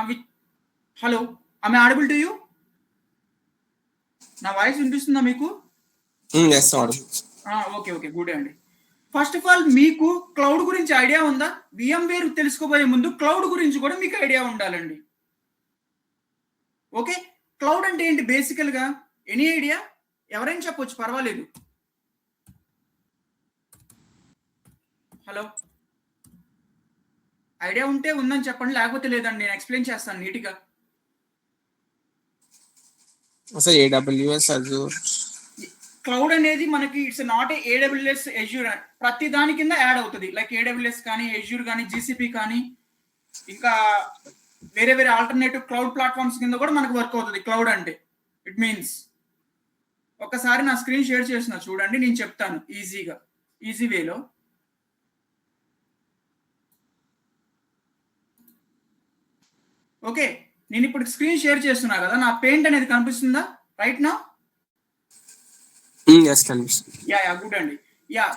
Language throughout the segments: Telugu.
With hello, I audible to you? నా వాయిస్ వినిపిస్తుందా మీకు? ఓకే ఓకే, గుడ్ అండి. ఫస్ట్ ఆఫ్ ఆల్ మీకు క్లౌడ్ గురించి ఐడియా ఉందా? VMware తెలుసుకోబోయే ముందు క్లౌడ్ గురించి కూడా మీకు ఐడియా ఉండాలండి. ఓకే, క్లౌడ్ అంటే ఏంటి బేసికల్గా? Any idea? ఎవరైనా చెప్పొచ్చు, పర్వాలేదు. హలో, ఐడియా ఉంటే ఉందని చెప్పండి, లేకపోతే లేదండి, నేను ఎక్స్ప్లెయిన్ చేస్తాను నీట్గా. AWS, Azure. క్లౌడ్ అనేది మనకి ఇట్స్ నాట్ AWS Azure, ప్రతి దాని కింద యాడ్ అవుతుంది. లైక్ AWS కానీ, Azure కానీ, GCP కానీ, ఇంకా వేరే వేరే ఆల్టర్నేటివ్ క్లౌడ్ ప్లాట్ఫామ్స్ కింద కూడా మనకు వర్క్ అవుతుంది క్లౌడ్ అంటే. ఇట్ మీన్స్ ఒకసారి నా స్క్రీన్ షేర్ చేసిన చూడండి, నేను చెప్తాను ఈజీగా, ఈజీ వేలో. ఓకే, నేను ఇప్పుడు స్క్రీన్ షేర్ చేస్తున్నా కదా, నా పెయింట్ అనేది కనిపిస్తుందా రైట్ నా? గుడ్ అండి.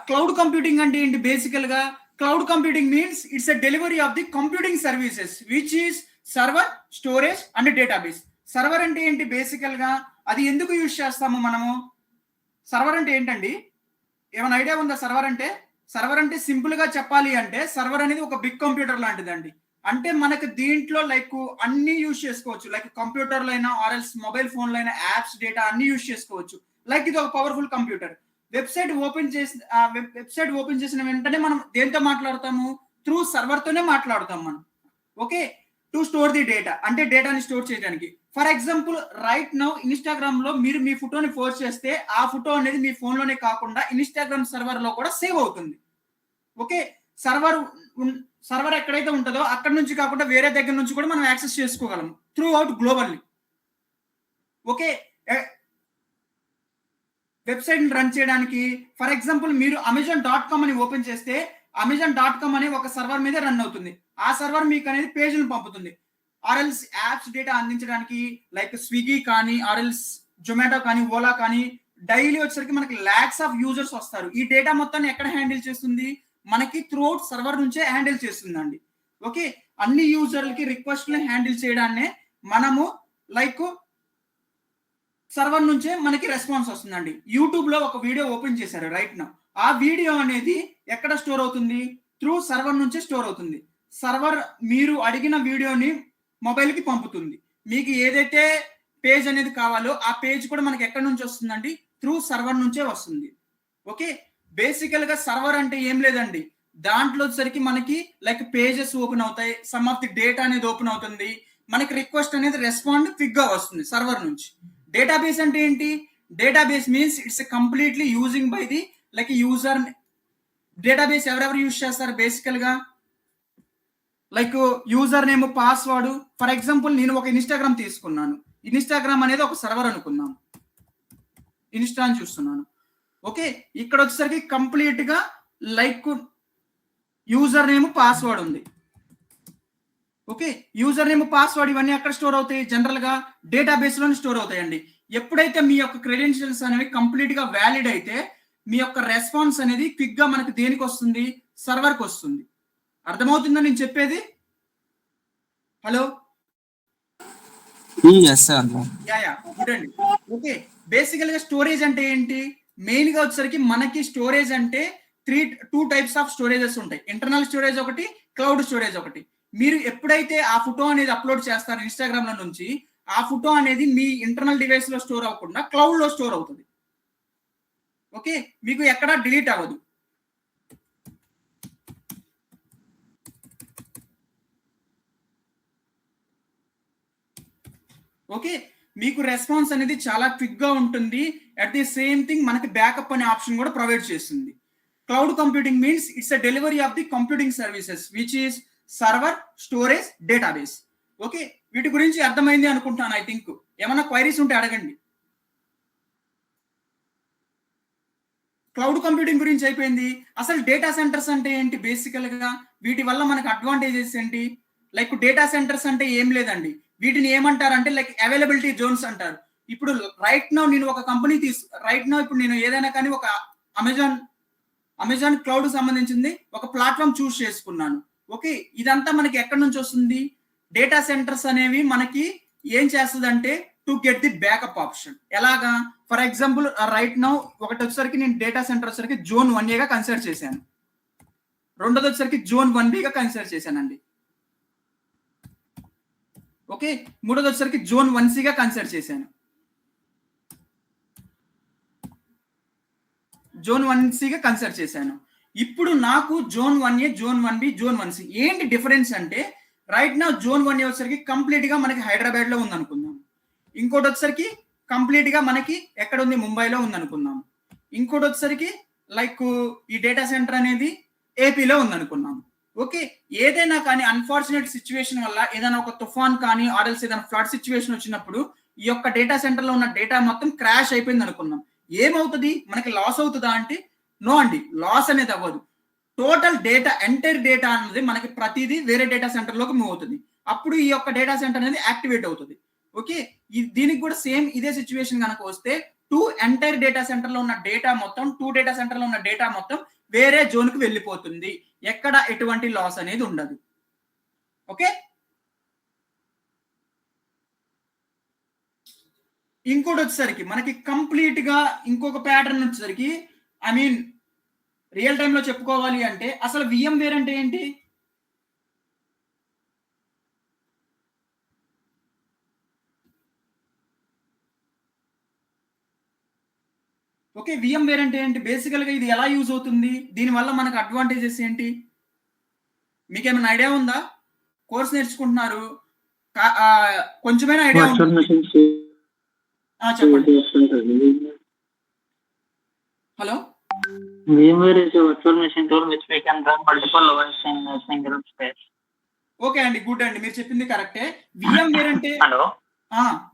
క్లౌడ్ కంప్యూటింగ్ అంటే ఏంటి బేసికల్ గా? Cloud computing means it's a delivery of the computing services which is server, storage and database. Server అంటే ఏంటి బేసికల్ గా? అది ఎందుకు యూజ్ చేస్తాము మనము? సర్వర్ అంటే ఏంటండి, ఏమైనా ఐడియా ఉందా? సర్వర్ అంటే సింపుల్ గా చెప్పాలి అంటే సర్వర్ అనేది ఒక బిగ్ కంప్యూటర్ లాంటిదండి. అంటే మనకు దీంట్లో లైక్ అన్ని యూజ్ చేసుకోవచ్చు, లైక్ కంప్యూటర్లు అయినా ఆర్ఎల్స్ మొబైల్ ఫోన్లు అయినా యాప్స్, డేటా అన్ని యూజ్ చేసుకోవచ్చు. లైక్ ఇది ఒక పవర్ఫుల్ కంప్యూటర్. వెబ్సైట్ ఓపెన్ చేసిన వెంటనే మనం దేంతో మాట్లాడతాము? త్రూ సర్వర్ తోనే మాట్లాడతాం మనం. Okay, to store the data, అంటే డేటాని స్టోర్ చేయడానికి. For example right now Instagram లో మీరు మీ ఫోటోని పోస్ట్ చేస్తే ఆ ఫోటో అనేది మీ ఫోన్ లోనే కాకుండా ఇన్స్టాగ్రామ్ సర్వర్ లో కూడా సేవ్ అవుతుంది. ఓకే, సర్వర్ ఎక్కడైతే ఉంటుందో అక్కడ నుంచి కాకుండా వేరే దగ్గర నుంచి కూడా మనం యాక్సెస్ చేసుకోగలం through out globally. Okay, website run చేయడానికి ఫర్ ఎగ్జాంపుల్ మీరు Amazon.com అని ఓపెన్ చేస్తే Amazon.com అనే ఒక సర్వర్ మీద రన్ అవుతుంది. ఆ సర్వర్ మీకు అనేది పేజీలు పంపుతుంది. ఆర్ఎల్స్ యాప్స్ డేటా అందించడానికి లైక్ స్విగ్గీ కానీ, ఆర్ఎల్స్ జొమాటో కానీ, ఓలా కానీ డైలీ వచ్చేసరికి మనకి లాక్స్ ఆఫ్ యూజర్స్ వస్తారు. ఈ డేటా మొత్తాన్ని ఎక్కడ హ్యాండిల్ చేస్తుంది? మనకి త్రూఅవుట్ సర్వర్ నుంచే హ్యాండిల్ చేస్తుందండి. ఓకే, అన్ని యూజర్లకి రిక్వెస్ట్ని హ్యాండిల్ చేయడాన్నే మనము లైక్ సర్వర్ నుంచే మనకి రెస్పాన్స్ వస్తుందండి. యూట్యూబ్ లో ఒక వీడియో ఓపెన్ చేశారు రైట్ నౌ. ఆ వీడియో అనేది ఎక్కడ స్టోర్ అవుతుంది? త్రూ సర్వర్ నుంచే స్టోర్ అవుతుంది. సర్వర్ మీరు అడిగిన వీడియోని మొబైల్ కి పంపుతుంది. మీకు ఏదైతే పేజ్ అనేది కావాలో ఆ పేజ్ కూడా మనకి ఎక్కడి నుంచి వస్తుందండి? త్రూ సర్వర్ నుంచే వస్తుంది. ఓకే, బేసికల్ గా సర్వర్ అంటే ఏం లేదండి, దాంట్లో వచ్చేసరికి మనకి లైక్ పేజెస్ ఓపెన్ అవుతాయి, సమ్ ఆఫ్ ది డేటా అనేది ఓపెన్ అవుతుంది, మనకి రిక్వెస్ట్ అనేది రెస్పాండ్ క్విక్ గా వస్తుంది సర్వర్ నుంచి. డేటాబేస్ అంటే ఏంటి? Database means it's completely using by the like user. Database ఎవరెవరు యూజ్ చేస్తారు బేసికల్ గా? Like user name, password. For example నేను ఒక ఇన్స్టాగ్రామ్ తీసుకున్నాను. ఇన్స్టాగ్రామ్ అనేది ఒక సర్వర్ అనుకున్నాను, ఇన్స్టా అని చూస్తున్నాను. ఓకే, ఇక్కడ వచ్చేసరికి కంప్లీట్ గా లైక్ యూజర్ నేమ్, పాస్వర్డ్ ఉంది. ఓకే, యూజర్ నేమ్, పాస్వర్డ్ ఇవన్నీ ఎక్కడ స్టోర్ అవుతాయి? జనరల్ గా డేటాబేస్ లోనే స్టోర్ అవుతాయండి. ఎప్పుడైతే మీ యొక్క క్రెడెన్షియల్స్ అనేవి కంప్లీట్ గా వ్యాలిడ్ అయితే మీ యొక్క రెస్పాన్స్ అనేది క్విక్ గా మనకి దేనికి వస్తుంది? సర్వర్ కి వస్తుంది. అర్థమవుతుందా నేను చెప్పేది? హలో, గుడ్ అండి. ఓకే, బేసికల్ గా స్టోరేజ్ అంటే ఏంటి? మెయిన్ గా వచ్చేసరికి మనకి స్టోరేజ్ అంటే టూ టైప్స్ ఆఫ్ స్టోరేజెస్ ఉంటాయి. ఇంటర్నల్ స్టోరేజ్ ఒకటి, క్లౌడ్ స్టోరేజ్ ఒకటి. మీరు ఎప్పుడైతే ఆ ఫోటో అనేది అప్లోడ్ చేస్తారు ఇన్స్టాగ్రామ్ లో నుంచి, ఆ ఫోటో అనేది మీ ఇంటర్నల్ డివైస్ లో స్టోర్ అవ్వకుండా క్లౌడ్ లో స్టోర్ అవుతుంది. ఓకే, మీకు ఎక్కడా డిలీట్ అవ్వదు. ఓకే, మీకు రెస్పాన్స్ అనేది చాలా క్విక్ గా ఉంటుంది. అట్ ది సేమ్ థింగ్ మనకి బ్యాకప్ అనే ఆప్షన్ కూడా ప్రొవైడ్ చేస్తుంది. Cloud computing means it's a delivery of the computing services which is server, storage, database. Okay, వీటి గురించి అర్థమైంది అనుకుంటాను. ఐ థింక్ ఏమైనా క్వైరీస్ ఉంటే అడగండి. క్లౌడ్ కంప్యూటింగ్ గురించి అయిపోయింది. అసలు డేటా సెంటర్స్ అంటే ఏంటి బేసికల్ గా? వీటి వల్ల మనకు అడ్వాంటేజెస్ ఏంటి? లైక్ డేటా సెంటర్స్ అంటే ఏం లేదండి, వీటిని ఏమంటారంటే లైక్ అవైలబిలిటీ జోన్స్ అంటారు. ఇప్పుడు రైట్ నౌ నేను ఒక కంపెనీ ఇప్పుడు నేను ఏదైనా కానీ ఒక అమెజాన్ క్లౌడ్ సంబంధించింది ఒక ప్లాట్ఫామ్ చూస్ చేసుకున్నాను. ఓకే, ఇదంతా మనకి ఎక్కడి నుంచి వస్తుంది? డేటా సెంటర్స్ అనేవి మనకి ఏం చేస్తుందంటే to get the backup option. ఎలాగా? ఫర్ ఎగ్జాంపుల్ రైట్ నౌ ఒకటి వచ్చేసరికి నేను డేటా సెంటర్ వచ్చేసరికి జోన్ 1A గా కన్సిడర్ చేశాను. రెండోది వచ్చేసరికి జోన్ 1B గా కన్సిడర్ చేశానండి. ఓకే, మూడోది వచ్చేసరికి జోన్ 1C గా కన్సిడర్ చేశాను. జోన్ 1C గా కన్సిడర్ చేశాను. ఇప్పుడు నాకు zone 1A, zone 1B, zone 1C ఏంటి డిఫరెన్స్ అంటే రైట్ నౌ జోన్ 1A వచ్చేసరికి కంప్లీట్ గా మనకి హైదరాబాద్ లో ఉంది అనుకుందాం. ఇంకోటి వచ్చేసరికి కంప్లీట్ గా మనకి ఎక్కడ ఉంది? ముంబైలో ఉంది అనుకుందాం. ఇంకోటి వచ్చేసరికి లైక్ ఈ డేటా సెంటర్ అనేది ఏపీలో ఉంది అనుకున్నాం. ఓకే, ఏదైనా కానీ అన్ఫార్చునేట్ సిచ్యువేషన్ వల్ల ఏదైనా ఒక తుఫాన్ కానీ ఆర్ఎల్స్ ఏదైనా ఫ్లడ్ సిచ్యువేషన్ వచ్చినప్పుడు ఈ యొక్క డేటా సెంటర్ లో ఉన్న డేటా మొత్తం క్రాష్ అయిపోయింది అనుకున్నాం. ఏమవుతుంది? మనకి లాస్ అవుతుందా అంటే నో అండి, లాస్ అనేది అవ్వదు. టోటల్ డేటా ఎంటైర్ డేటా అనేది మనకి ప్రతిదీ వేరే డేటా సెంటర్ లోకి మూవ్ అవుతుంది. అప్పుడు ఈ యొక్క డేటా సెంటర్ అనేది యాక్టివేట్ అవుతుంది. ఓకే, దీనికి కూడా సేమ్ ఇదే సిచ్యువేషన్ కనుక వస్తే ఎంటైర్ డేటా సెంటర్ లో ఉన్న డేటా మొత్తం డేటా సెంటర్ లో ఉన్న డేటా మొత్తం వేరే జోన్ కి వెళ్ళిపోతుంది. ఎక్కడ ఎటువంటి లాస్ అనేది ఉండదు. ఓకే, ఇంకోటి వచ్చేసరికి మనకి కంప్లీట్ గా ఇంకొక ప్యాటర్న్ వచ్చేసరికి ఐ మీన్ రియల్ టైమ్ లో చెప్పుకోవాలి అంటే అసలు VMware అంటే ఏంటి? ఓకే, VMware అంటే ఏంటి? బేసికల్ గా ఇది ఎలా యూజ్ అవుతుంది? దీని వల్ల మనకు అడ్వాంటేజెస్ ఏంటి? మీకేమైనా ఐడియా ఉందా? కోర్స్ నేర్చుకుంటున్నారు, కొంచెమైనా ఐడియా ఉంది? చెప్పండి. Hello, VMware is a virtual machine tool which we can run multiple OS in a single space. Okay అండి, గుడ్ అండి, మీరు చెప్పింది కరెక్టే. VMware అంటే హలో,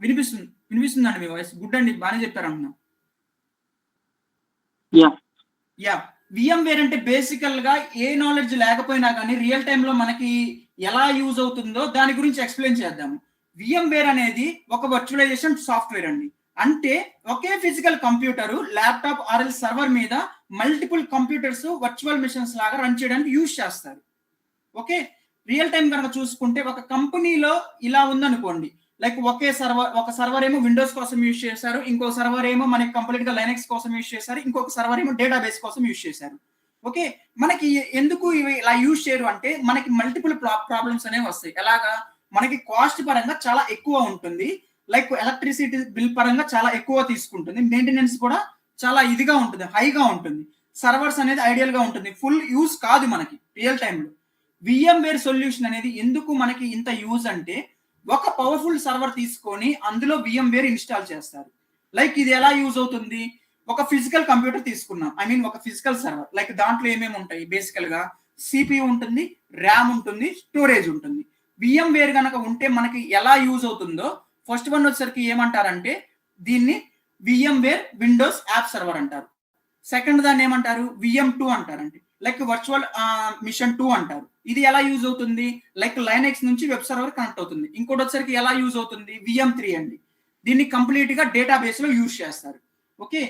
వినిపిస్తుందండి మీ వాయిస్. గుడ్ అండి, బాగానే చెప్పారు అంటున్నా. యా, VMware అంటే బేసికల్ గా ఏ నాలెడ్జ్ లేకపోయినా కానీ రియల్ టైమ్ లో మనకి ఎలా యూజ్ అవుతుందో దాని గురించి ఎక్స్ప్లెయిన్ చేద్దాము. VMware అనేది ఒక వర్చువలైజేషన్ సాఫ్ట్వేర్ అండి. అంటే ఒకే ఫిజికల్ కంప్యూటర్, ల్యాప్టాప్ ఆర్ఎల్ సర్వర్ మీద మల్టిపుల్ కంప్యూటర్స్ వర్చువల్ మిషన్స్ లాగా రన్ చేయడానికి యూజ్ చేస్తారు. ఓకే, రియల్ టైం కనుక చూసుకుంటే ఒక కంపెనీలో ఇలా ఉందనుకోండి, లైక్ ఒక సర్వర్ ఏమో విండోస్ కోసం యూజ్ చేశారు, ఇంకో సర్వర్ ఏమో మనకి కంప్లీట్ గా లైనక్స్ కోసం యూజ్ చేశారు, ఇంకొక సర్వర్ ఏమో డేటాబేస్ కోసం యూజ్ చేశారు. ఓకే, మనకి ఎందుకు ఇవి ఇలా యూజ్ చేయరు అంటే మనకి మల్టిపుల్ ప్రాబ్లమ్స్ అనేవి వస్తాయి. ఎలాగా? మనకి కాస్ట్ పరంగా చాలా ఎక్కువ ఉంటుంది, లైక్ ఎలక్ట్రిసిటీ బిల్ పరంగా చాలా ఎక్కువ తీసుకుంటుంది, మెయింటెనెన్స్ కూడా చాలా ఇదిగా ఉంటుంది, హైగా ఉంటుంది, సర్వర్స్ అనేది ఐడియల్ గా ఉంటుంది, ఫుల్ యూజ్ కాదు మనకి రియల్ టైంలో. VMware సొల్యూషన్ అనేది ఎందుకు మనకి ఇంత యూజ్ అంటే ఒక పవర్ఫుల్ సర్వర్ తీసుకొని అందులో VMware ఇన్స్టాల్ చేస్తారు. లైక్ ఇది ఎలా యూజ్ అవుతుంది? ఒక ఫిజికల్ కంప్యూటర్ తీసుకున్నాం, ఐ మీన్ ఒక ఫిజికల్ సర్వర్, లైక్ దాంట్లో ఏమేమి ఉంటాయి? బేసికల్ గా CPU ఉంటుంది, ర్యామ్ ఉంటుంది, స్టోరేజ్ ఉంటుంది. VMware కనుక ఉంటే మనకి ఎలా యూజ్ అవుతుందో ఫస్ట్ వన్ వచ్చేసరికి ఏమంటారంటే దీన్ని VMware విండోస్ యాప్ సర్వర్ అంటారు. సెకండ్ దాన్ని ఏమంటారు? VM2 అంటారండి, లైక్ వర్చువల్ మిషన్ 2 అంటారు. ఇది ఎలా యూజ్ అవుతుంది? లైక్ లైనక్స్ నుంచి వెబ్ సర్వర్ కనెక్ట్ అవుతుంది. ఇంకోటి వచ్చేసరికి ఎలా యూజ్ అవుతుంది? VM3 అండి, దీన్ని కంప్లీట్ గా డేటాబేస్ లో యూజ్ చేస్తారు. ఓకే,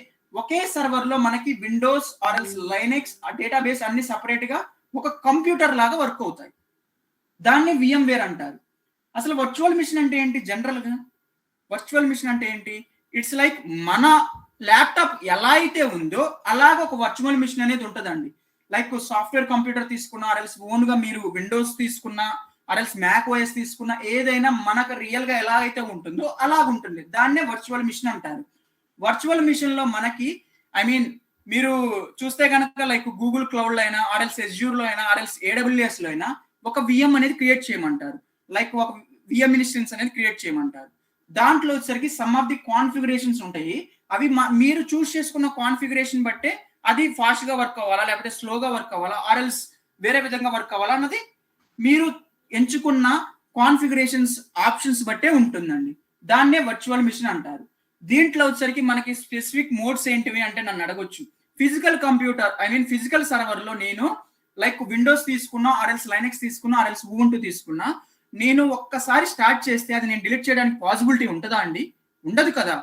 ఒకే సర్వర్ లో మనకి విండోస్ ఆర్ఎల్స్ లైనక్స్ డేటాబేస్ అన్ని సపరేట్ గా ఒక కంప్యూటర్ లాగా వర్క్ అవుతాయి. దాన్ని VMware అంటారు. అసలు వర్చువల్ మిషన్ అంటే ఏంటి? జనరల్ గా వర్చువల్ మిషన్ అంటే ఏంటి? ఇట్స్ లైక్ మన ల్యాప్టాప్ ఎలా అయితే ఉందో అలాగ ఒక వర్చువల్ మిషన్ అనేది ఉంటుందండి. లైక్ సాఫ్ట్వేర్ కంప్యూటర్ తీసుకున్నా, ఆర్ఎల్స్ ఓన్ గా మీరు విండోస్ తీసుకున్నా, ఆర్ఎల్స్ మ్యాక్ ఓఎస్ తీసుకున్నా, ఏదైనా మనకు రియల్ గా ఎలా అయితే ఉంటుందో అలా ఉంటుంది. దాన్నే వర్చువల్ మిషన్ అంటారు. వర్చువల్ మిషన్ లో మనకి ఐ మీన్ మీరు చూస్తే కనుక లైక్ గూగుల్ క్లౌడ్ లో అయినా, ఆర్ఎల్స్ ఎజ్యూర్ లో అయినా, ఆర్ఎల్స్ AWS లో అయినా ఒక VM అనేది క్రియేట్ చేయమంటారు, లైక్ ఒక VM ఇన్స్టెన్స్ అనేది క్రియేట్ చేయమంటారు. దాంట్లో వచ్చేసరికి సమ్ ఆఫ్ ది కాన్ఫిగరేషన్స్ ఉంటాయి. అవి మీరు చూస్ చేసుకున్న కాన్ఫిగరేషన్ బట్టే అది ఫాస్ట్ గా వర్క్ అవ్వాలా, లేకపోతే స్లోగా వర్క్ అవ్వాలా, ఆర్ఎల్స్ వేరే విధంగా వర్క్ అవ్వాలా అన్నది మీరు ఎంచుకున్న కాన్ఫిగరేషన్స్ ఆప్షన్స్ బట్టే ఉంటుందండి. దాన్నే వర్చువల్ మిషన్ అంటారు. దీంట్లో వచ్చేసరికి మనకి స్పెసిఫిక్ మోడ్స్ ఏంటివి అంటే నన్ను అడగొచ్చు. Physical computer I mean physical server లో నేను లైక్ విండోస్ తీసుకున్నా, ఆర్ఎల్స్ లైనక్స్ తీసుకున్నా, ఆర్ఎల్స్ ubuntu తీసుకున్నా, నేను ఒక్కసారి స్టార్ట్ చేస్తే అది నేను డిలీట్ చేయడానికి పాసిబిలిటీ ఉంటుందా అండి? ఉండదు కదా,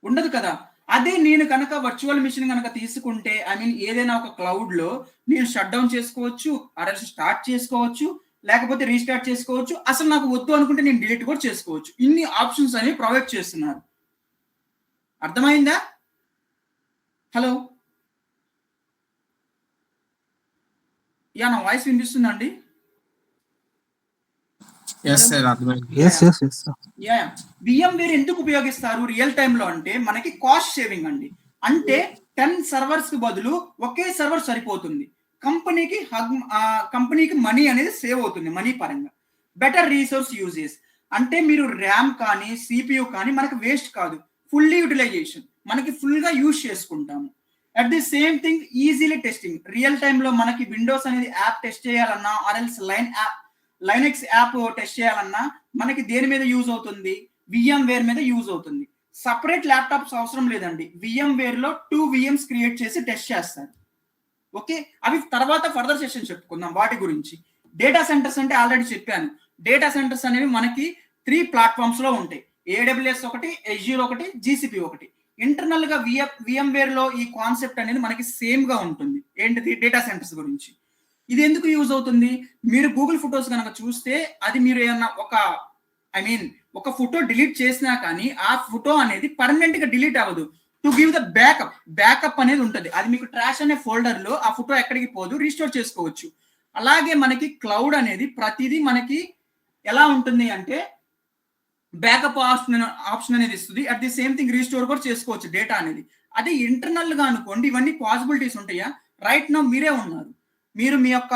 ఉండదు కదా. అదే నేను కనుక వర్చువల్ మిషన్ కనుక తీసుకుంటే ఐ మీన్ ఏదైనా ఒక క్లౌడ్ లో నేను షట్ డౌన్ చేసుకోవచ్చు, ఆర్ఎల్స్ స్టార్ట్ చేసుకోవచ్చు, లేకపోతే రీస్టార్ట్ చేసుకోవచ్చు, అసలు నాకు వద్దు అనుకుంటే నేను డిలీట్ కూడా చేసుకోవచ్చు. ఇన్ని ఆప్షన్స్ అనేవి ప్రొవైడ్ చేస్తున్నారు. అర్థమైందా? హలో, యా నా వాయిస్ వినిపిస్తుందండి? ఎస్ సార్ అర్థమైంది. యా VMware ఎందుకు ఉపయోగిస్తారు రియల్ టైంలో అంటే మనకి కాస్ట్ సేవింగ్ అండి. అంటే 10 సర్వర్స్ కి బదులు ఒకే సర్వర్ సరిపోతుంది. కంపెనీకి మనీ అనేది సేవ్ అవుతుంది, మనీ పరంగా. బెటర్ రీసోర్స్ యూజెస్ అంటే మీరు ర్యామ్ కానీ CPU కానీ మనకి వేస్ట్ కాదు, ఫుల్లీ యూటిలైజేషన్, మనకి ఫుల్ గా యూజ్ చేసుకుంటాము. At the same thing easily testing, real టైంలో మనకి విండోస్ అనేది యాప్ టెస్ట్ చేయాలన్నా ఆర్ఎల్స్ లైనెక్స్ యాప్ టెస్ట్ చేయాలన్నా మనకి దేని మీద యూజ్ అవుతుంది? VMware మీద యూజ్ అవుతుంది. సపరేట్ ల్యాప్టాప్స్ అవసరం లేదండి, VMware లో 2 VMs క్రియేట్ చేసి టెస్ట్ చేస్తారు. ఓకే, అవి తర్వాత ఫర్దర్ సెషన్ చెప్పుకుందాం వాటి గురించి. డేటా సెంటర్స్ అంటే ఆల్రెడీ చెప్పాను. డేటా సెంటర్స్ అనేవి మనకి 3 ప్లాట్ఫామ్స్ లో ఉంటాయి. AWS ఒకటి, Azure ఒకటి, GCP ఒకటి. ఇంటర్నల్ గా VMware లో ఈ కాన్సెప్ట్ అనేది మనకి సేమ్ గా ఉంటుంది. ఏంటిది? డేటా సెంటర్స్ గురించి. ఇది ఎందుకు యూజ్ అవుతుంది? మీరు గూగుల్ ఫొటోస్ కనుక చూస్తే అది మీరు ఏమన్నా ఒక ఫోటో డిలీట్ చేసినా కానీ ఆ ఫోటో అనేది పర్మనెంట్ గా డిలీట్ అవ్వదు. టు గివ్ ద బ్యాకప్ అనేది ఉంటుంది. అది మీకు ట్రాష్ అనే ఫోల్డర్ లో ఆ ఫోటో ఎక్కడికి పోదు, రీస్టోర్ చేసుకోవచ్చు. అలాగే మనకి క్లౌడ్ అనేది ప్రతిదీ మనకి ఎలా ఉంటుంది అంటే బ్యాకప్ ఆప్షన్ అనేది ఇస్తుంది. At the same thing restore కూడా చేసుకోవచ్చు డేటా అనేది. అదే ఇంటర్నల్ గా అనుకోండి, ఇవన్నీ పాసిబిలిటీస్ ఉంటాయా? రైట్ నౌ మీరే ఉన్నారు, మీరు మీ యొక్క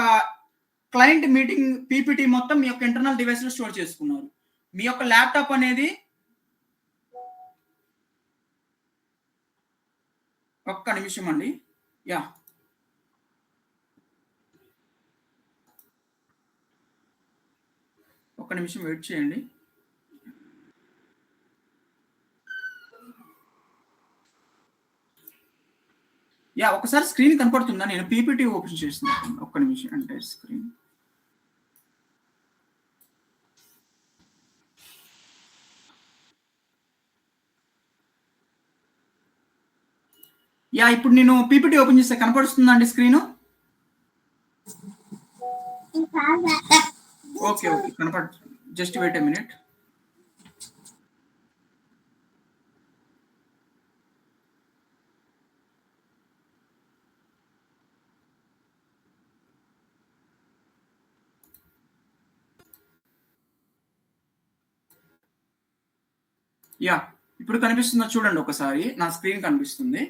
క్లయింట్ మీటింగ్ PPT మొత్తం మీ యొక్క ఇంటర్నల్ డివైస్ లో స్టోర్ చేసుకున్నారు. మీ యొక్క ల్యాప్టాప్ అనేది ఒక్క నిమిషం అండి. యా, ఒక్క నిమిషం వెయిట్ చేయండి. యా, ఒకసారి స్క్రీన్ కనపడుతుందా? నేను PPT ఓపెన్ చేస్తున్నాను. ఒక్క నిమిషం అంటే స్క్రీన్. యా, ఇప్పుడు నేను PPT ఓపెన్ చేస్తే కనపడుతుందా అండి స్క్రీన్? ఓకే ఓకే, కనపడుతుంది. Just wait a minute. Yeah, ఇప్పుడు కనిపిస్తుందా చూడండి ఒకసారి. నా స్క్రీన్ కనిపిస్తుంది.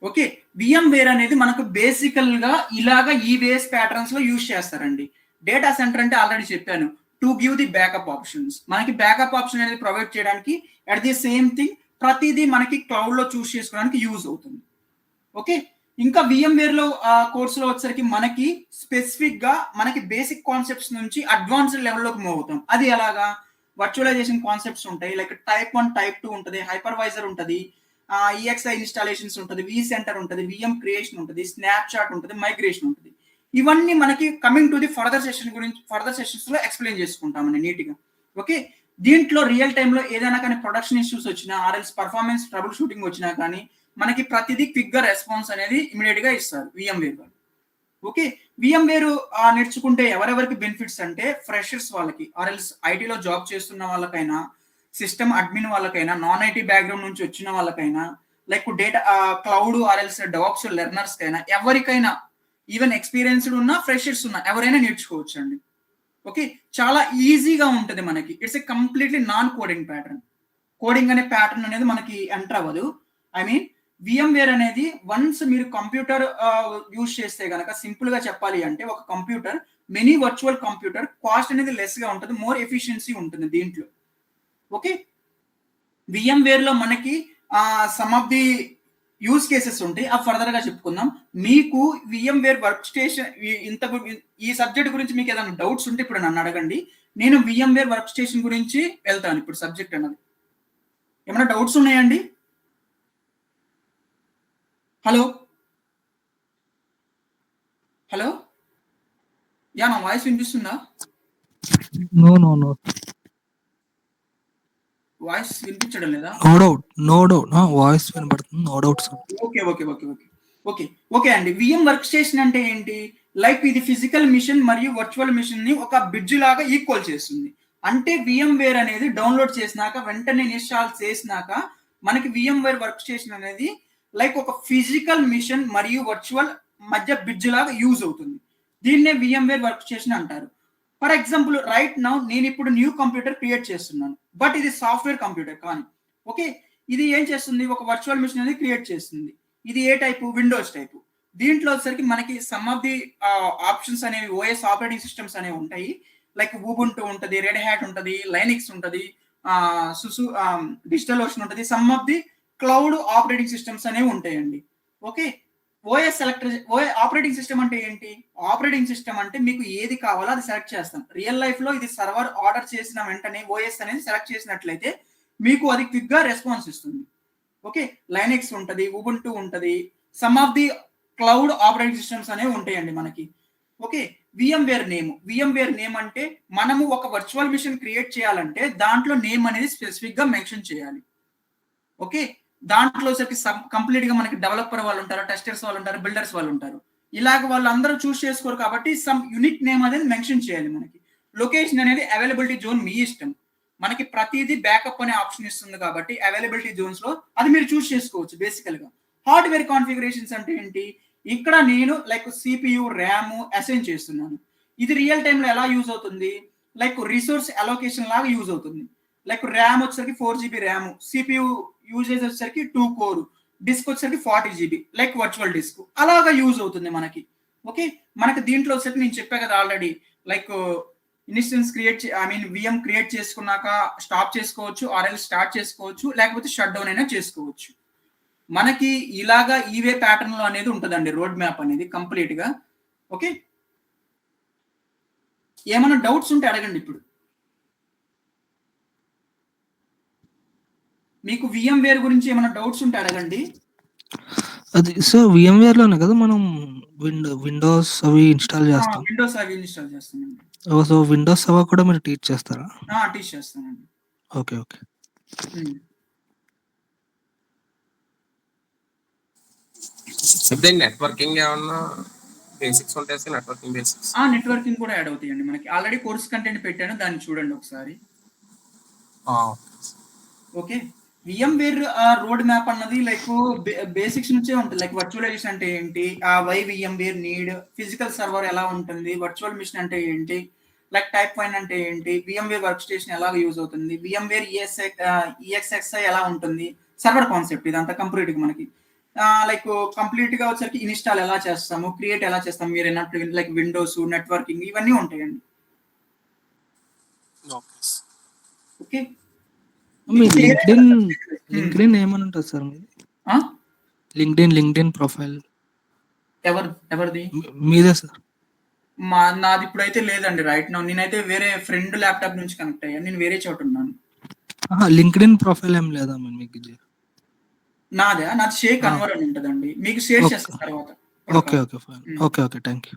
ఓకే, VMware అనేది మనకు బేసికల్ గా ఇలాగా ఈ వేస్ ప్యాటర్న్స్ లో యూజ్ చేస్తారండి. డేటా సెంటర్ అంటే ఆల్రెడీ చెప్పాను, to give the backup options, మనకి బ్యాకప్ ఆప్షన్ అనేది ప్రొవైడ్ చేయడానికి. అట్ ది సేమ్ థింగ్ ప్రతిదీ మనకి క్లౌడ్ లో చూస్ చేసుకోవడానికి యూజ్ అవుతుంది. ఓకే, ఇంకా VMware లో కోర్స్ లో వచ్చేసరికి మనకి స్పెసిఫిక్ గా మనకి బేసిక్ కాన్సెప్ట్స్ నుంచి అడ్వాన్స్డ్ లెవెల్లోకి మూవ్ అవుతాం. అది ఎలాగా? వర్చువలైజేషన్ కాన్సెప్ట్స్ ఉంటాయి, లైక్ టైప్ 1 టైప్ 2 ఉంటుంది, హైపర్వైజర్ ఉంటుంది, EXI ఇన్స్టాలేషన్స్ ఉంటుంది, vCenter ఉంటుంది, VM క్రియేషన్ ఉంటుంది, స్నాప్షాట్ ఉంటుంది, మైగ్రేషన్ ఉంటుంది. ఇవన్నీ మనకి coming to the further sessions లో ఎక్స్ప్లెయిన్ చేసుకుంటామండి నీట్ గా. ఓకే, దీంట్లో రియల్ టైంలో ఏదైనా కానీ ప్రొడక్షన్ ఇష్యూస్ వచ్చినా ఆర్ఎల్స్ పర్ఫార్మెన్స్ ట్రబుల్ షూటింగ్ వచ్చినా కానీ మనకి ప్రతిదీ క్విక్ గా రెస్పాన్స్ అనేది ఇమీడియట్ గా ఇస్తారు VMware వాళ్ళు. ఓకే, VMware నేర్చుకుంటే ఎవరెవరికి బెనిఫిట్స్ అంటే ఫ్రెషర్స్ వాళ్ళకి, ఆర్ఎల్స్ ఐటీలో జాబ్ చేస్తున్న వాళ్ళకైనా, సిస్టమ్ అడ్మిన్ వాళ్ళకైనా, నాన్ ఐటీ బ్యాక్గ్రౌండ్ నుంచి వచ్చిన వాళ్ళకైనా, like data cloud or else DevOps learners కైనా, ఎవరికైనా, ఈవెన్ ఎక్స్పీరియన్స్డ్ ఉన్న ఫ్రెషర్స్ ఉన్న ఎవరైనా నేర్చుకోవచ్చు అండి. ఓకే, చాలా ఈజీగా ఉంటుంది మనకి. It's a completely non coding pattern. Coding అనే ప్యాటర్న్ అనేది మనకి ఎంటర్ అవ్వదు. VMware అనేది వన్స్ మీరు కంప్యూటర్ యూజ్ చేస్తే గనక, సింపుల్ గా చెప్పాలి అంటే ఒక computer, many virtual computer, cost అనేది లెస్ గా ఉంటుంది, మోర్ ఎఫిషియన్సీ ఉంటుంది దీంట్లో. ఓకే, VMware లో మనకి some of the use cases ఉంటాయి, అవి ఫర్దర్ గా చెప్పుకుందాం. మీకు VMware వర్క్ స్టేషన్ ఈ సబ్జెక్ట్ గురించి మీకు ఏదైనా డౌట్స్ ఉంటే ఇప్పుడు నన్ను అడగండి. నేను VMware వర్క్ స్టేషన్ గురించి వెళ్తాను ఇప్పుడు సబ్జెక్ట్ అన్నది. ఏమైనా డౌట్స్ ఉన్నాయండి? హలో హలో, యా నా వాయిస్ వినిపిస్తుందా? నో వాయిస్ వినిపించడం లేదా? నో డౌట్ వాయిస్ వినపడుతుంది, no doubt sir. Okay okay okay okay okay okay అండి. VM వర్క్ స్టేషన్ అంటే ఏంటి? లైక్ ఇది ఫిజికల్ మిషన్ మరియు వర్చువల్ మిషన్ ని ఒక బ్రిడ్జ్ లాగా ఈక్వల్ చేస్తుంది. అంటే VMware అనేది డౌన్లోడ్ చేసినాక వెంటనే ఇన్స్టాల్ చేసినాక మనకి VMware వర్క్ స్టేషన్ అనేది లైక్ ఒక ఫిజికల్ మిషన్ మరియు వర్చువల్ మధ్య బ్రిడ్జ్ లాగా యూజ్ అవుతుంది. దీన్నే VMware వర్క్ స్టేషన్ అంటారు. ఫర్ ఎగ్జాంపుల్ రైట్ నౌ నేను ఇప్పుడు న్యూ కంప్యూటర్ క్రియేట్ చేస్తున్నాను, బట్ ఇది సాఫ్ట్వేర్ కంప్యూటర్ కానీ ఓకే. ఇది ఏం చేస్తుంది, ఒక వర్చువల్ మిషన్ అనేది క్రియేట్ చేస్తుంది. ఇది ఏ టైపు, విండోస్ టైపు. దీంట్లో వచ్చేసరికి మనకి సమ్ ఆఫ్ ది ఆప్షన్స్ అనేవి OS ఆపరేటింగ్ సిస్టమ్స్ అనేవి ఉంటాయి. లైక్ ఉబుంటు ఉంటుంది, రెడ్ హ్యాట్ ఉంటుంది, లైనిక్స్ ఉంటుంది, సుసు డిజిటల్ ఓషన్ ఉంటుంది. Some of the cloud operating systems అనేవి ఉంటాయండి. ఓకే, OS ఆపరేటింగ్ సిస్టమ్ అంటే ఏంటి? ఆపరేటింగ్ సిస్టమ్ అంటే మీకు ఏది కావాలో అది సెలెక్ట్ చేస్తాం. రియల్ లైఫ్ లో ఇది సర్వర్ ఆర్డర్ చేసిన వెంటనే OS అనేది సెలెక్ట్ చేసినట్లయితే మీకు అది క్విక్ గా రెస్పాన్స్ ఇస్తుంది. ఓకే, లైనెక్స్ ఉంటుంది, ఉబుంటు ఉంటుంది, some of the cloud operating systems అనేవి ఉంటాయండి మనకి. ఓకే, VMware నేమ్ అంటే మనము ఒక వర్చువల్ మిషన్ క్రియేట్ చేయాలంటే దాంట్లో నేమ్ అనేది స్పెసిఫిక్ గా మెన్షన్ చేయాలి. ఓకే, దాంట్లో సరికి కంప్లీట్ గా మనకి డెవలపర్ వాళ్ళు ఉంటారు, టెస్టర్స్ వాళ్ళు ఉంటారు, బిల్డర్స్ వాళ్ళు ఉంటారు. ఇలాగ వాళ్ళందరూ చూస్ చేసుకోరు కాబట్టి సమ్ యూనిక్ నేమ్ అనేది మెన్షన్ చేయాలి. మనకి లొకేషన్ అనేది అవైలబిలిటీ జోన్ మీ ఇష్టం. మనకి ప్రతిదీ బ్యాకప్ అనే ఆప్షన్ ఇస్తుంది కాబట్టి అవైలబిలిటీ జోన్స్ లో అది మీరు చూస్ చేసుకోవచ్చు. బేసికల్ గా హార్డ్వేర్ కాన్ఫిగరేషన్స్ అంటే ఏంటి, ఇక్కడ నేను లైక్ CPU ర్యామ్ అసైన్ చేస్తున్నాను. ఇది రియల్ టైమ్ లో ఎలా యూజ్ అవుతుంది, లైక్ రిసోర్స్ అలోకేషన్ లాగా యూజ్ అవుతుంది. లైక్ ర్యామ్ వచ్చేసరికి 4GB ర్యామ్, CPU యూజేజ్ వచ్చేసరికి 2 కోర్, డిస్క్ వచ్చేసరికి 40GB లైక్ వర్చువల్ డిస్క్ అలాగా యూజ్ అవుతుంది మనకి. ఓకే, మనకి దీంట్లో వచ్చేసరికి నేను చెప్పా కదా already, like instance VM create చేసుకున్నాక స్టాప్ చేసుకోవచ్చు, ఆర్ఎల్ స్టార్ట్ చేసుకోవచ్చు, లేకపోతే షట్ డౌన్ అయినా చేసుకోవచ్చు. మనకి ఇలాగా ఈవే ప్యాటర్న్ లో అనేది ఉంటుందండి రోడ్ మ్యాప్ అనేది కంప్లీట్ గా. ఓకే, ఏమైనా డౌట్స్ ఉంటే అడగండి. ఇప్పుడు మీకు VMware గురించి ఏమైనా డౌట్స్ ఉంటే అడగండి. అది సో VMware లోనే కదా మనం విండోస్ అవి ఇన్స్టాల్ చేస్తాం. విండోస్ అవి ఇన్స్టాల్ చేస్తానండి. సో విండోస్ సర్వర్ కూడా మీరు టీచ్ చేస్తారా? టీచ్ చేస్తానండి. ఓకే. నెట్వర్కింగ్ ఏమన్నా బేసిక్స్ ఉంటాయి సార్? నెట్వర్కింగ్ కూడా యాడ్ అవుతాయండి మనకి. ఆల్రెడీ కోర్స్ కంటెంట్ పెట్టాను, దాన్ని చూడండి ఒకసారి. ఓకే, VMware రోడ్ మ్యాప్ అన్నది లైక్ బేసిక్స్ నుంచే ఉంటుంది. లైక్ వర్చువలైజేషన్ అంటే ఏంటి, why VMware need, physical server ఎలా ఉంటుంది, వర్చువల్ మిషన్ అంటే ఏంటి, లైక్ టైప్ ఫైన్ అంటే ఏంటి, VMware వర్క్ స్టేషన్ ఎలా యూజ్ అవుతుంది, VMware EXXI ఎలా ఉంటుంది, సర్వర్ కాన్సెప్ట్ ఇదంతా కంప్లీట్ గా మనకి. లైక్ కంప్లీట్ గా వచ్చరికి ఇన్స్టాల్ ఎలా చేస్తాము, క్రియేట్ ఎలా చేస్తాము, మీరు అన్నట్టు లైక్ విండోస్, నెట్వర్కింగ్ ఇవన్నీ ఉంటాయండి. ఓకే, లింక్డ్ఇన్ ఏమని ఉంటుంది సార్ మీది? లింక్డ్ఇన్ ప్రొఫైల్ ఎవరిది? మీదే సార్. నాది ఇప్పుడైతే లేదండి రైట్ నౌ. నేనైతే వేరే ఫ్రెండ్ ల్యాప్టాప్ నుంచి కనెక్ట్ అయ్యాను, నేను వేరే చోట ఉన్నాను. లింక్డ్ఇన్ ప్రొఫైల్ ఏం లేదా మీకు? నాది షేక్ అన్వర్ అని ఉంటదండి, మీకు షేర్ చేస్తాను తర్వాత. Okay, thank you.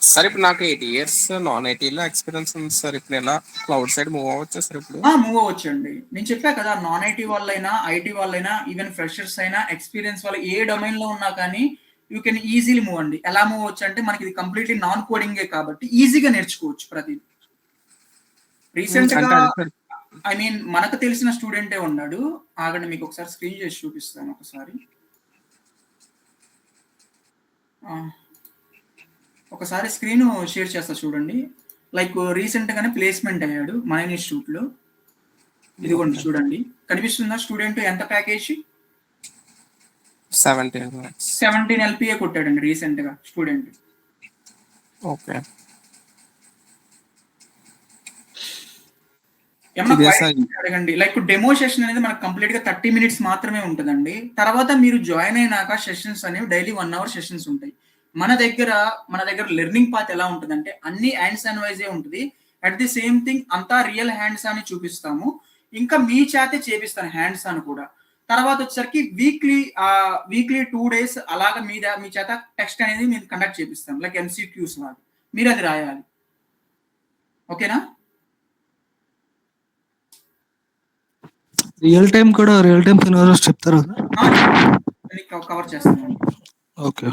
సార్ ఇప్పుడు నాకు 8 years నాన్ ఐటీలో ఎక్స్పీరియన్స్ ఉంది సార్. ఇప్పుడు ఎలా క్లౌడ్ సైడ్ మూవ్ అవ్వచ్చు సార్? ఇప్పుడు మూవ్ అవ్వచ్చు అండి. నేను చెప్పా కదా, నాన్ ఐటీ వాళ్ళైనా ఐటీ వాళ్ళైనా ఈవెన్ ఫ్రెషర్స్ అయినా ఎక్స్పీరియన్స్ వాళ్ళు ఏ డొమైన్ లో ఉన్నా కానీ యూ కెన్ ఈజీలీ మూవ్ అండి. ఎలా మూవ్ అవ్వచ్చు అంటే మనకి ఇది కంప్లీట్లీ నాన్ కోడింగే కాబట్టి ఈజీగా నేర్చుకోవచ్చు ప్రతిదీ. రీసెంట్ గా మనకు తెలిసిన స్టూడెంటే ఉన్నాడు, ఆగండి మీకు ఒకసారి స్క్రీన్ చేసి చూపిస్తాను ఒకసారి స్క్రీన్ షేర్ చేస్తా చూడండి. లైక్ రీసెంట్ గానే ప్లేస్మెంట్ అయ్యాడు మన ఇన్స్టిట్యూట్ లో. ఇదిగోండి చూడండి, కనిపిస్తుందా స్టూడెంట్ ఎంత ప్యాకేజ్? 17 LPA కొట్టాడండి రీసెంట్ గా స్టూడెంట్. ఓకే, అడగండి. లైక్ డెమో సెషన్ అనేది మనకు కంప్లీట్ గా 30 minutes మాత్రమే ఉంటుందండి. తర్వాత మీరు జాయిన్ అయినాక సెషన్స్ అనేవి డైలీ 1 hour సెషన్స్ ఉంటాయి. మన దగ్గర లెర్నింగ్ పాత్ ఎలా ఉంటుందంటే అన్ని హ్యాండ్స్ ఆన్ వైజే ఉంటుంది. అట్ ది సేమ్ థింగ్ అంతా రియల్ హ్యాండ్స్ అని చూపిస్తాము, ఇంకా మీ చేతే చేపిస్తాను హ్యాండ్స్ ఆన్ కూడా. తర్వాత వచ్చేసరికి వీక్లీ 2 days అలాగా మీ చేత టెక్స్ట్ అనేది మీరు కండక్ట్ చేపిస్తాం, లైక్ MCQs లాగా మీరు అది రాయాలి. ఓకేనా? రియల్ టైమ్ సినారియోస్ చెప్తారా? కవర్ చేస్తానండి. ఓకే.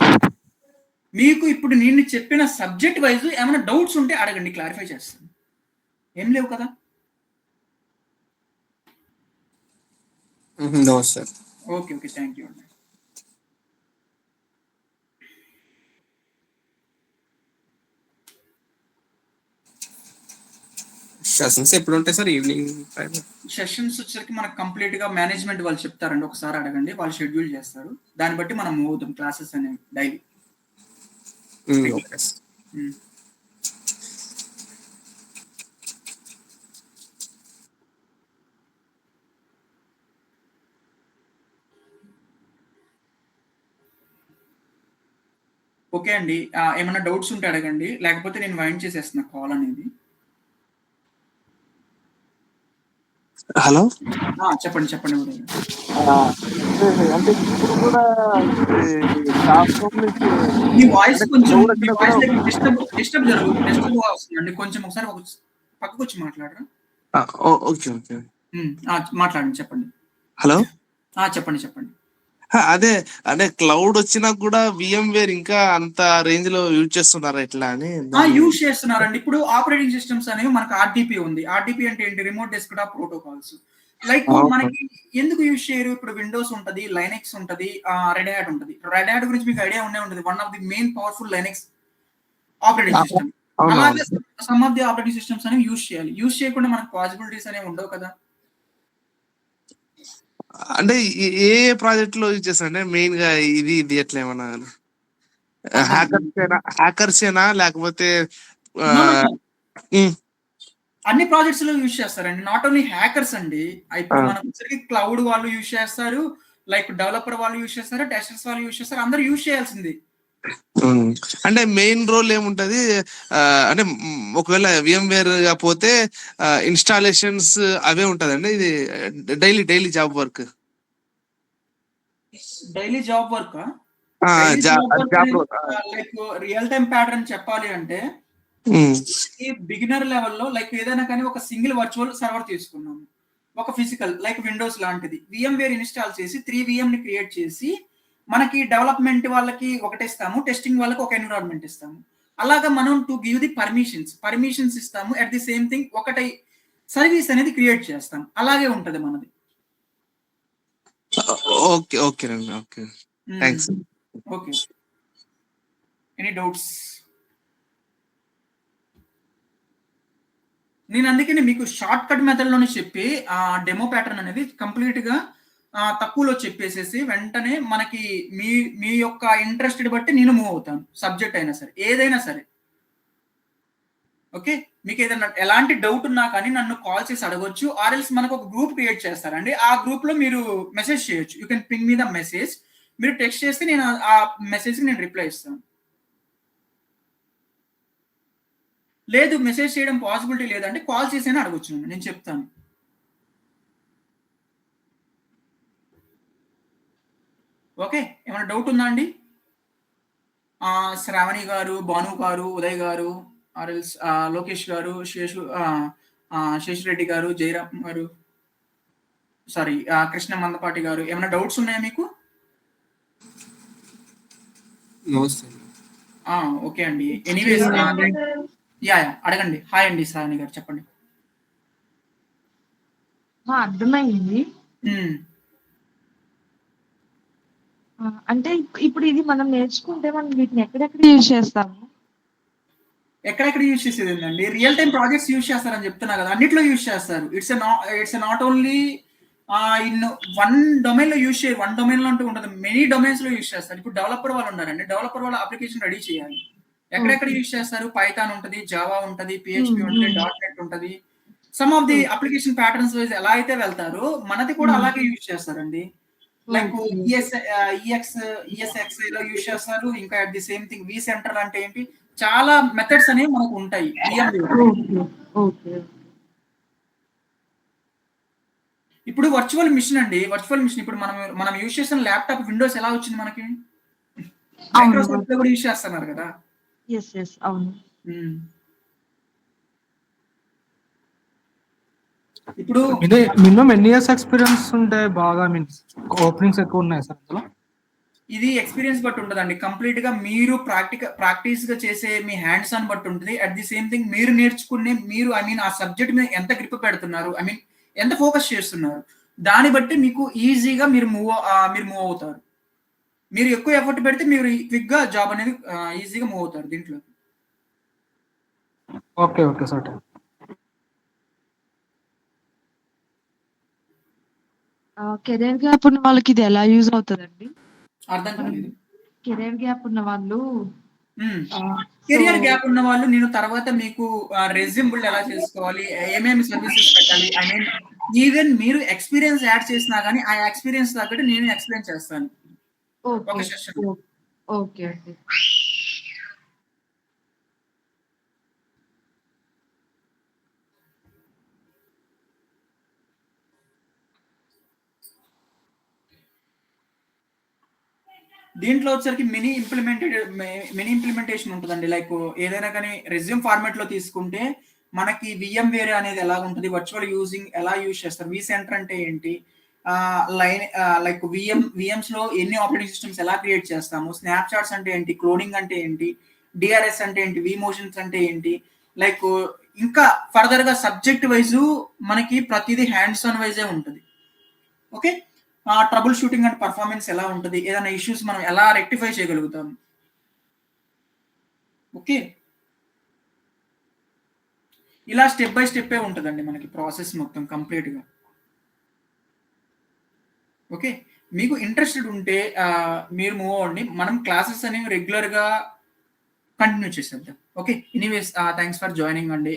మీకు ఇప్పుడు నేను చెప్పిన సబ్జెక్ట్ వైజ్ ఏమైనా డౌట్స్ ఉంటే అడగండి, క్లారిఫై చేస్తాను. ఏం లేవు కదా? No sir. Okay okay, thank you అండి. సెషన్స్ ఎప్పుడు ఉంటాయి సార్? Evening time? సెషన్స్ వచ్చేసరికి మనకు కంప్లీట్ గా మేనేజ్మెంట్ వాళ్ళు చెప్తారండి, ఒకసారి అడగండి, వాళ్ళు షెడ్యూల్ చేస్తారు, దాన్ని బట్టి మనం మూవ్ అవుతాం క్లాసెస్ అనేవి డైలీ. Okay sir. ఓకే అండి, ఏమైనా డౌట్స్ ఉంటే అడగండి, లేకపోతే నేను వైండ్ చేసేస్తున్నా కాల్ అనేది. హలో. చెప్పండి చెప్పండి. అంటే ఇప్పుడు కూడా మీ వాయిస్ కొంచెం డిస్టర్బ్ వస్తుందండి, కొంచెం ఒకసారి పక్కకు వచ్చి మాట్లాడరా? Okay okay. మాట్లాడండి, చెప్పండి. హలో. చెప్పండి చెప్పండి. అదే అంటే క్లౌడ్ వచ్చినా కూడా VMware ఇంకా అంత రేంజ్ లో యూజ్ చేస్తున్నారా ఎట్లా అని? యూజ్ చేస్తున్నారండి. ఇప్పుడు ఆపరేటింగ్ సిస్టమ్స్ అనేవి మనకు RDP ఉంది. RDP అంటే ఏంటి? Remote desktop protocols. లైక్ మనకి ఎందుకు యూజ్ చేయరు? ఇప్పుడు విండోస్ ఉంటది, లైనెక్స్ ఉంటది, రెడ్ హ్యాట్ ఉంటది. రెడ్ హ్యాట్ గురించి మీకు ఐడియా ఉండే ఉంటుంది, one of the main powerful Linux operating system. అలాగే some of the operating systems అనేవి యూజ్ చేయాలి. యూజ్ చేయకుండా మనకు పాసిబిలిటీస్ అనేవి ఉండవు కదా. అంటే ఏ ప్రాజెక్ట్ లో యూజ్ చేస్తారంటే మెయిన్ గా ఇది ఎట్లా ఏమన్నా హ్యాకర్స్ ఏనా లేకపోతే అన్ని ప్రాజెక్ట్స్ లో యూజ్ చేస్తారండి, నాట్ ఓన్లీ హ్యాకర్స్ అండి. ఇప్పుడు మనకు క్లౌడ్ వాళ్ళు యూజ్ చేస్తారు, లైక్ డెవలపర్ వాళ్ళు యూజ్ చేస్తారు, టెస్టర్స్ వాళ్ళు యూజ్ చేస్తారు, అందరూ యూజ్ చేయాల్సింది. అంటే మెయిన్ రోల్ ఏముంటది అంటే ఒకవేళ VMware పోతే ఇన్స్టాలేషన్స్ అవే ఉంటదండి. ఇది daily job work. Daily job work like real time pattern చెప్పాలి అంటే ఈ బిగినర్ లెవెల్లో లైక్ ఏదైనా కానీ ఒక సింగిల్ వర్చువల్ సర్వర్ తీసుకున్నాము, ఒక ఫిజికల్ లైక్ విండోస్ లాంటిది VMware ఇన్స్టాల్ చేసి 3 VM ని క్రియేట్ చేసి మనకి డెవలప్మెంట్ వాళ్ళకి ఒకటి ఇస్తాము, టెస్టింగ్ వాళ్ళకి ఒక ఎన్విరాన్మెంట్ ఇస్తాము. అలాగా మనం టు గివ్ ది పర్మిషన్స్ ఇస్తాము. అట్ ది సేమ్ థింగ్ ఒకటి సర్వీస్ అనేది క్రియేట్ చేస్తాం. అలాగే ఉంటది మనది. ఓకే ఓకే రండి. Okay, thanks. Okay, any doubts? నేను అందుకని మీకు షార్ట్ కట్ మెథడ్ లోనే చెప్పి డెమో ప్యాటర్న్ అనేది కంప్లీట్ గా తక్కువలో చెప్పేసేసి వెంటనే మనకి మీ యొక్క ఇంట్రెస్ట్ బట్టి నేను మూవ్ అవుతాను, సబ్జెక్ట్ అయినా సరే ఏదైనా సరే. ఓకే, మీకు ఏదైనా ఎలాంటి డౌట్ ఉన్నా కానీ నన్ను కాల్ చేసి అడగొచ్చు, ఆర్ఎల్స్ మనకు ఒక గ్రూప్ క్రియేట్ చేస్తారండి, ఆ గ్రూప్ లో మీరు మెసేజ్ చేయొచ్చు. You can ping me the message. మీరు టెక్స్ట్ చేస్తే నేను ఆ మెసేజ్ కి నేను రిప్లై ఇస్తాను. లేదు మెసేజ్ చేయడం పాసిబిలిటీ లేదంటే కాల్ చేసైనా అడగొచ్చు, నేను చెప్తాను. ఓకే, ఏమైనా డౌట్ ఉందా అండి? శ్రావణి గారు, భాను గారు, ఉదయ్ గారు, ఆర్ఎల్స్ లోకేష్ గారు, శేషిరెడ్డి గారు, జయరామ్ గారు, సారీ కృష్ణ మందపాటి గారు, ఏమైనా డౌట్స్ ఉన్నాయా మీకు? ఓకే అండి, ఎనీవేస్ అడగండి. హాయ్ అండి శ్రావణి గారు, చెప్పండి. అర్థమైంది. అంటే ఇప్పుడు ఇది మనం నేర్చుకుంటే మనం వీటిని ఎక్కడెక్కడ యూజ్ చేస్తాము? ఎక్కడెక్కడ యూజ్ చేసేది ఏంటండి, రియల్ టైం ప్రాజెక్ట్స్ యూజ్ చేస్తారని చెప్తున్నా కదా, అన్నిట్లో యూజ్ చేస్తారు. It's not only in one domain లో యూజ్ చేయరు. వన్ డొమైన్ లో అంటూ ఉండదు, మెనీ డొమైన్స్ లో యూజ్ చేస్తారు. ఇప్పుడు డెవలపర్ వాళ్ళు ఉన్నారండి, డెవలపర్ వాళ్ళ అప్లికేషన్ రెడీ చేయాలి. ఎక్కడెక్కడ యూజ్ చేస్తారు? పైథాన్ ఉంటది, జావా ఉంటది, PHP ఉంటది, .NET ఉంటది. Some of the application patterns wise ఎలా అయితే వెళ్తారో మనది కూడా అలాగే యూజ్ చేస్తారండి. లైక్ ESXi లో యూజ్ చేస్తారు. ఇంకా at the same thing vCenter అంటే ఏంటి, చాలా మెథడ్స్ అనేవి మనకు ఉంటాయి. ఇప్పుడు వర్చువల్ మిషన్ అండి, ఇప్పుడు మనం యూజ్ చేసిన ల్యాప్టాప్ విండోస్ ఎలా వచ్చింది మనకి? మైక్రోసాఫ్ట్ లో కూడా యూజ్ చేస్తున్నారు కదా. అవును. ఇప్పుడు మినిమం ఎన్ని ఇయర్స్ ఎక్స్పీరియన్స్ ఉంటే బాగా మీన్స్ ఓపెనింగ్స్ ఎక్కువ ఉన్నాయి సార్ అందులో? ఇది ఎక్స్పీరియన్స్ బట్టి ఉంటుందండి. కంప్లీట్ గా మీరు ప్రాక్టీస్ గా చేసే మీ హ్యాండ్స్ ఆన్ బట్టి ఉంటుంది. అట్ ది సేమ్ థింగ్ మీరు నేర్చుకునే మీరు ఆ సబ్జెక్ట్ మీద ఎంత గ్రిప్ పెడుతున్నారు, ఎంత ఫోకస్ చేస్తున్నారు, దాన్ని బట్టి మీకు ఈజీగా మీరు మూవ్ అవుతారు. మీరు ఎక్కువ ఎఫర్ట్ పెడితే మీరు క్విక్ గా జాబ్ అనేది ఈజీగా మూవ్ అవుతారు దీంట్లో. Okay okay sir. Career gap ఉన్న వాళ్ళకి ఇది ఎలా యూజ్ అవుతుందండి? అర్థం కాలేదు. కెరీర్ గ్యాప్ ఉన్న వాళ్ళు కెరియర్ గ్యాప్ ఉన్న వాళ్ళు నేను తర్వాత మీకు రెజ్యూమ్ బిల్డ్ ఎలా చేసుకోవాలి, ఏమేమి సర్వీసెస్ పెట్టాలి, ఈవెన్ మీరు ఎక్స్పీరియన్స్ యాడ్ చేసినా కానీ ఆ ఎక్స్పీరియన్స్ తగ్గట్టు నేను ఎక్స్ప్లెయిన్ చేస్తాను ఒక సెషన్. ఓకే అండి. దీంట్లో వచ్చరికి మినీ ఇంప్లిమెంటేషన్ ఉంటుందండి. లైక్ ఏదైనా కానీ రెజ్యూమ్ ఫార్మాట్ లో తీసుకుంటే మనకి విఎం వేర్ అనేది ఎలా ఉంటుంది, వర్చువల్ యూజింగ్ ఎలా యూజ్ చేస్తారు, వి సెంటర్ అంటే ఏంటి, లైక్ విఎంస్ లో ఎన్ని ఆపరేటింగ్ సిస్టమ్స్ ఎలా క్రియేట్ చేస్తాము, స్నాప్ చాట్స్ అంటే ఏంటి, క్లోనింగ్ అంటే ఏంటి, డిఆర్ఎస్ అంటే ఏంటి, వి మోషన్స్ అంటే ఏంటి, లైక్ ఇంకా ఫర్దర్ గా సబ్జెక్ట్ వైజ్ మనకి ప్రతిదీ హ్యాండ్స్ ఆన్ వైజే ఉంటుంది. Okay, trouble shooting and performance ఎలా ఉంటుంది, ఏదైనా ఇష్యూస్ మనం ఎలా రెక్టిఫై చేయగలుగుతాం. ఓకే, ఇలా స్టెప్ బై స్టెప్ ఉంటుందండి మనకి ప్రాసెస్ మొత్తం కంప్లీట్ గా. ఓకే, మీకు ఇంట్రెస్టెడ్ ఉంటే మీరు మూవ్ అవ్వండి. మనం క్లాసెస్ అనేవి రెగ్యులర్ గా కంటిన్యూ చేసేద్దాం. Okay, anyways thanks for joining అండి.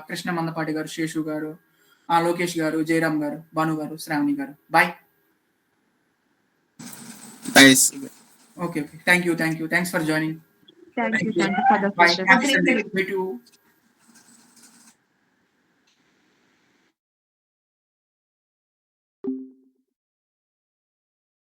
కృష్ణ మందపాటి గారు, శేషు గారు, లోకేష్ గారు, జయరామ్ గారు, Bhanu garu, Shravani garu, bye. Okay, thank you, thanks for joining. Thank you for the Bye. Session. Happy Sunday. Me too.